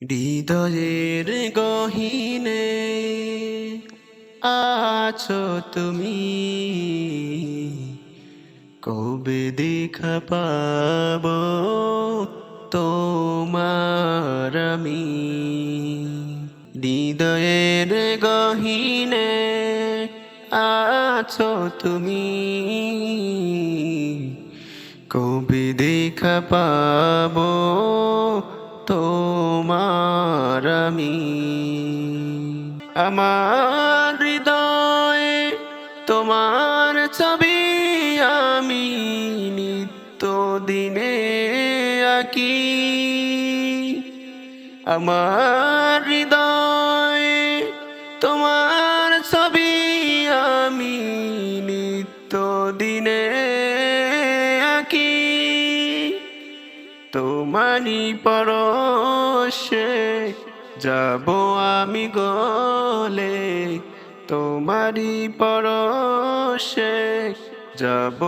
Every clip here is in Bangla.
হৃদয়ের গহীনে আছো তুমি, কবে দেখা পাব তোমার আমি। হৃদয়ের গহীনে আছো তুমি, কবে দেখা পাব তোমার আমি। আমার হৃদয়ে তোমার ছবি আমি নিত্য দিনে আঁকি। আমার হৃদয়ে তোমার ছবি আমি নিত্য দিনে আঁকি। তোমারি পরশে যাব আমি গলে, তোমারি পরশে যাব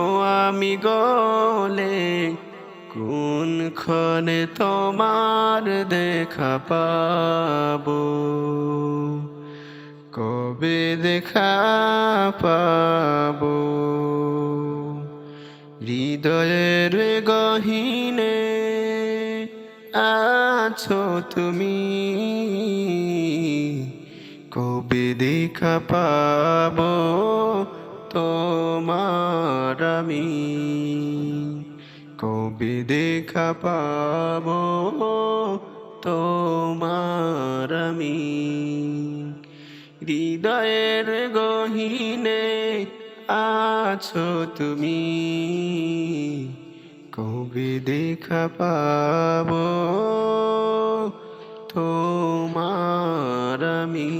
আমি গলে। কোন ক্ষণে তোমার দেখা পাবো, কবে দেখা পাবো। হৃদয়ের গহীনে আছো তুমি, কবে দেখা পাব তোমার আমি। কবে দেখা পাব তোমার আমি। হৃদয়ের গহীনে আছো তুমি, কবে দেখা পাব তোমার আমি।